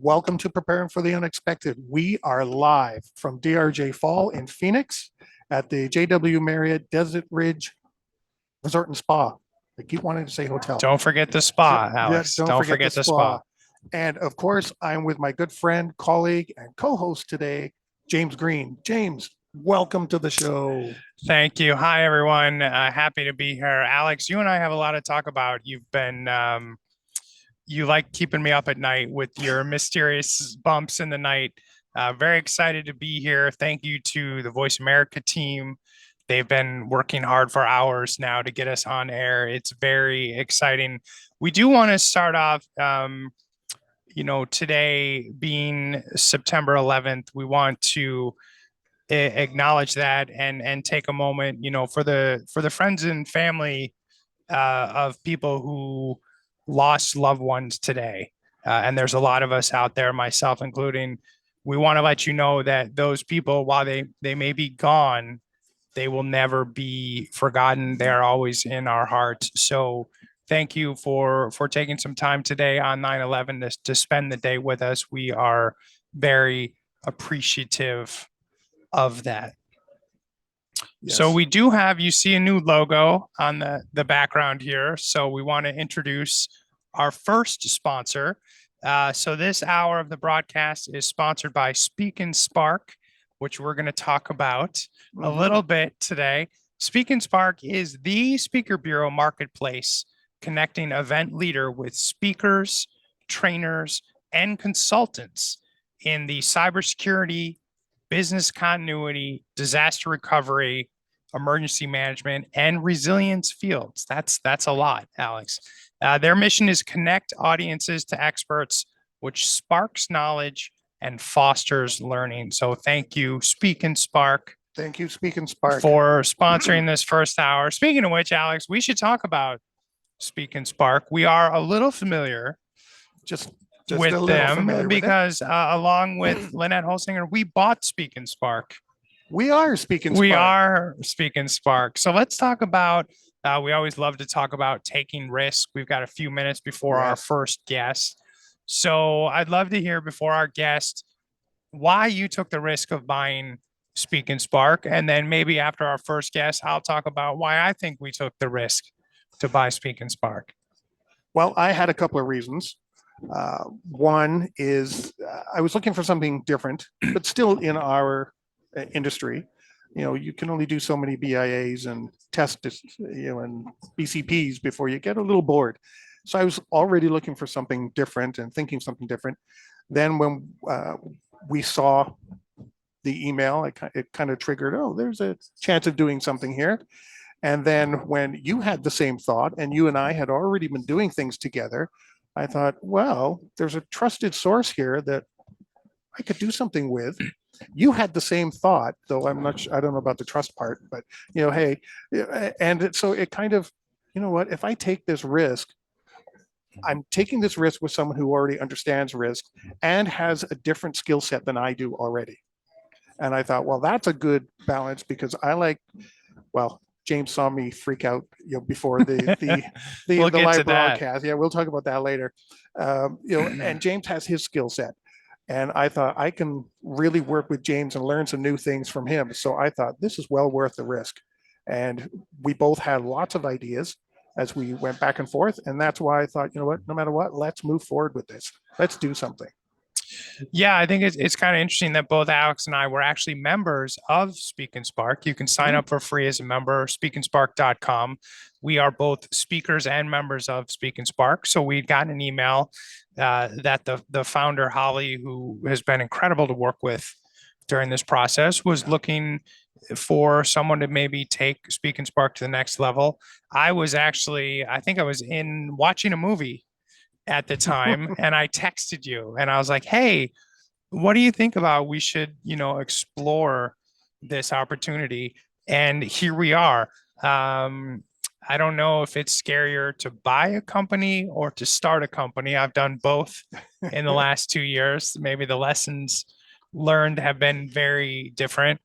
welcome to Preparing for the Unexpected. We are live from DRJ Fall in Phoenix at the JW Marriott Desert Ridge Resort and Spa. I keep wanting to say hotel. Don't forget the spa, Alex. Yeah, don't forget the spa. And of course, I'm with my good friend, colleague, and co-host today, James Green. James, welcome to the show. Thank you. Hi, everyone. Happy to be here. Alex, you and I have a lot to talk about. You've been, you like keeping me up at night with your mysterious bumps in the night. Very excited to be here. Thank you to the Voice America team. They've been working hard for hours now to get us on air. It's very exciting. We do want to start off, today being September 11th, we want to acknowledge that and take a moment, for the friends and family of people who lost loved ones today. And there's a lot of us out there, myself including. We want to let you know that those people, while they may be gone, they will never be forgotten. They're always in our hearts. So thank you for taking some time today on 9/11 to spend the day with us. We are very appreciative of that. Yes. So we do have, you see a new logo on the background here. So we want to introduce our first sponsor. So this hour of the broadcast is sponsored by Speak and Spark, which we're going to talk about a little bit today. Speak and Spark is the Speaker Bureau marketplace connecting event leader with speakers, trainers, and consultants in the cybersecurity, business continuity, disaster recovery, emergency management, and resilience fields. That's a lot, Alex. Their mission is connect audiences to experts, which sparks knowledge and fosters learning. So thank you, Speak and Spark. Thank you, Speak and Spark, for sponsoring this first hour. Speaking of which, Alex, we should talk about Speak and Spark. We are a little familiar just with them because along with Lynette Holsinger, we bought Speak and Spark. We are Speak and Spark. We are Speak and Spark. So let's talk about, we always love to talk about taking risks. We've got a few minutes before our first guest. So I'd love to hear before our guest why you took the risk of buying Speak and Spark. And then maybe after our first guest, I'll talk about why I think we took the risk to buy Speak and Spark. Well, I had a couple of reasons. One is I was looking for something different, but still in our industry. You can only do so many BIAs and tests, and BCPs before you get a little bored. So I was already looking for something different and thinking something different. Then when we saw the email, it kind of triggered, oh, there's a chance of doing something here. And then when you had the same thought and you and I had already been doing things together, I thought, well, there's a trusted source here that I could do something with. You had the same thought, though I don't know about the trust part, but hey, and so it kind of, what, if I take this risk, I'm taking this risk with someone who already understands risk and has a different skill set than I do already. And I thought, well, that's a good balance because James saw me freak out, before the live broadcast. Yeah, we'll talk about that later. And James has his skill set, and I thought I can really work with James and learn some new things from him. So I thought this is well worth the risk, and we both had lots of ideas as we went back and forth, and that's why I thought, no matter what, let's move forward with this. Let's do something. Yeah, I think it's kind of interesting that both Alex and I were actually members of Speak and Spark. You can sign up for free as a member, speakandspark.com. We are both speakers and members of Speak and Spark. So we'd gotten an email that the founder, Holly, who has been incredible to work with during this process, was looking for someone to maybe take Speak and Spark to the next level. I think I was watching a movie at the time and I texted you and I was like, hey, what do you think about we should, explore this opportunity? And here we are. I don't know if it's scarier to buy a company or to start a company. I've done both in the last 2 years. Maybe the lessons learned have been very different.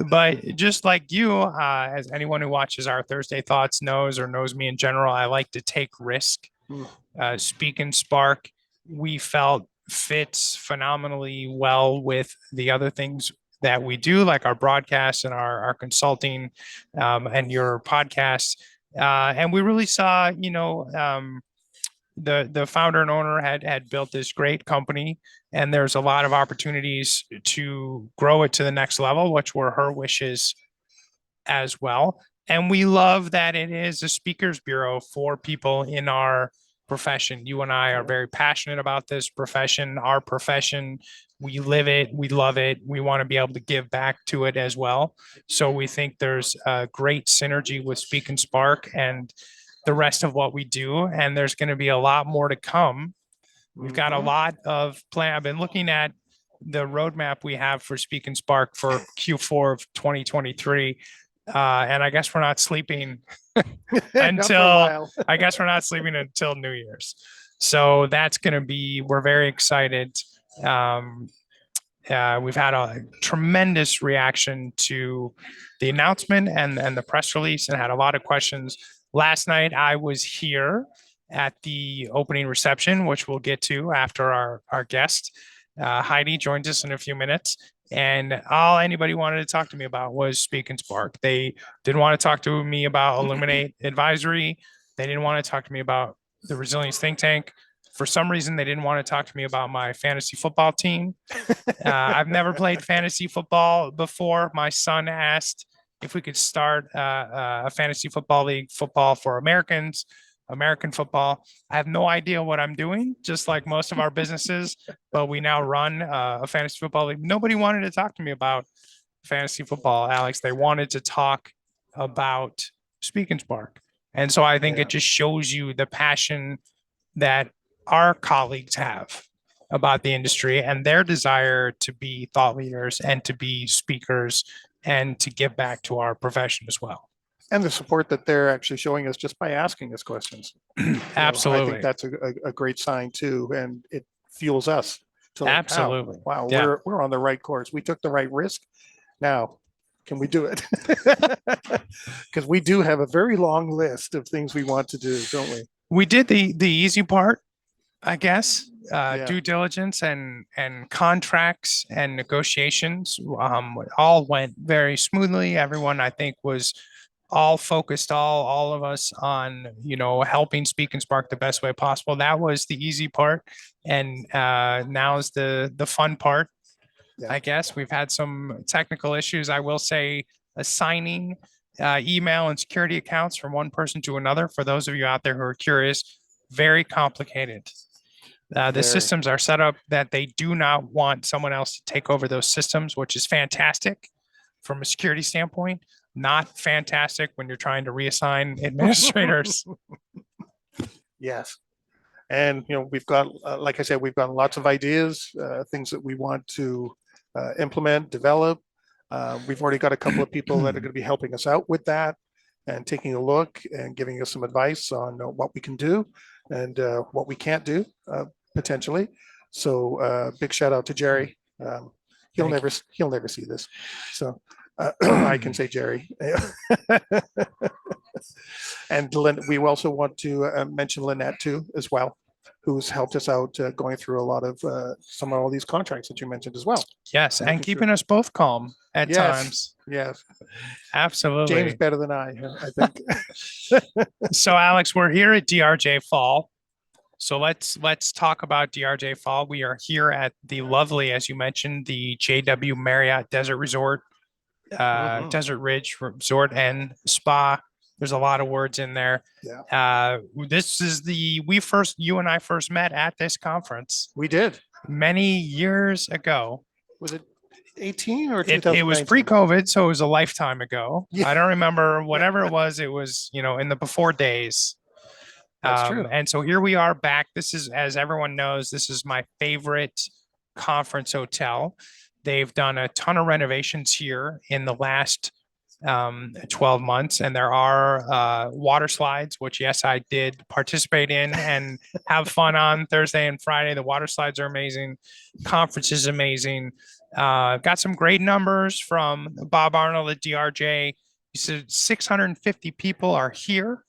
But just like you, as anyone who watches our Thursday Thoughts knows me in general, I like to take risk. Speak and Spark, we felt fits phenomenally well with the other things that we do, like our broadcasts and our consulting, and your podcasts. And we really saw, the founder and owner had built this great company, and there's a lot of opportunities to grow it to the next level, which were her wishes as well. And we love that it is a speakers bureau for people in our profession. You and I are very passionate about this profession, our profession. We live it, we love it. We want to be able to give back to it as well. So we think there's a great synergy with Speak and Spark and the rest of what we do. And there's going to be a lot more to come. We've got a lot of plan. I've been looking at the roadmap we have for Speak and Spark for Q4 of 2023. And I guess we're not sleeping until New Year's. So that's going to be, we're very excited. We've had a tremendous reaction to the announcement and the press release, and had a lot of questions. Last night, I was here at the opening reception, which we'll get to after our guest. Heidi joins us in a few minutes. And all anybody wanted to talk to me about was Speak and Spark. They didn't want to talk to me about Illuminate Advisory. They didn't want to talk to me about the Resilience Think Tank. For some reason, they didn't want to talk to me about my fantasy football team. I've never played fantasy football before. My son asked if we could start a fantasy football league, football for Americans, American football. I have no idea what I'm doing, just like most of our businesses, but we now run a fantasy football league. Nobody wanted to talk to me about fantasy football, Alex. They wanted to talk about Speak and Spark. And so I think it just shows you the passion that our colleagues have about the industry and their desire to be thought leaders and to be speakers and to give back to our profession as well. And the support that they're actually showing us just by asking us questions. Absolutely. I think that's a great sign too. And it fuels us to like, absolutely. Wow, we're on the right course. We took the right risk. Now, can we do it? Because we do have a very long list of things we want to do, don't we? We did the easy part, I guess. Due diligence and contracts and negotiations all went very smoothly. Everyone, I think, was all focused, all of us on, helping Speak and Spark the best way possible. That was the easy part. And now is the fun part. I guess we've had some technical issues. I will say assigning email and security accounts from one person to another, for those of you out there who are curious, very complicated. The systems are set up that they do not want someone else to take over those systems, which is fantastic from a security standpoint. Not fantastic when you're trying to reassign administrators. Yes. And, we've got, like I said, we've got lots of ideas, things that we want to implement, develop. We've already got a couple of people that are going to be helping us out with that and taking a look and giving us some advice on what we can do and what we can't do potentially. So big shout out to Jerry. He'll never see this. So I can say Jerry. And we also want to mention Lynette too, as well, who's helped us out going through a lot of some of all these contracts that you mentioned as well. Yes, and keeping us both calm at times. Yes, absolutely. James better than I think. So Alex, we're here at DRJ Fall. So let's talk about DRJ Fall. We are here at the lovely, as you mentioned, the JW Marriott Desert Resort, Desert Ridge Resort and Spa. There's a lot of words in there. Yeah. This is you and I first met at this conference. We did. Many years ago. Was it 18 or 2019? It was pre-COVID, so it was a lifetime ago. Yeah. I don't remember, whatever it was, in the before days. That's true. And so here we are back. This is, as everyone knows, this is my favorite conference hotel. They've done a ton of renovations here in the last 12 months, and there are water slides, which yes, I did participate in and have fun on Thursday and Friday. The water slides are amazing. Conference is amazing. Got some great numbers from Bob Arnold at DRJ. He said 650 people are here.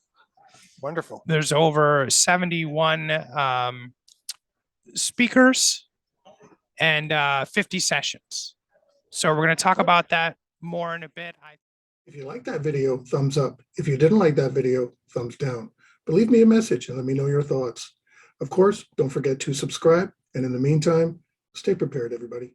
Wonderful. There's over 71 speakers and 50 sessions. So we're going to talk about that more in a bit. If you like that video, thumbs up. If you didn't like that video, thumbs down. But leave me a message and let me know your thoughts. Of course, don't forget to subscribe. And in the meantime, stay prepared, everybody.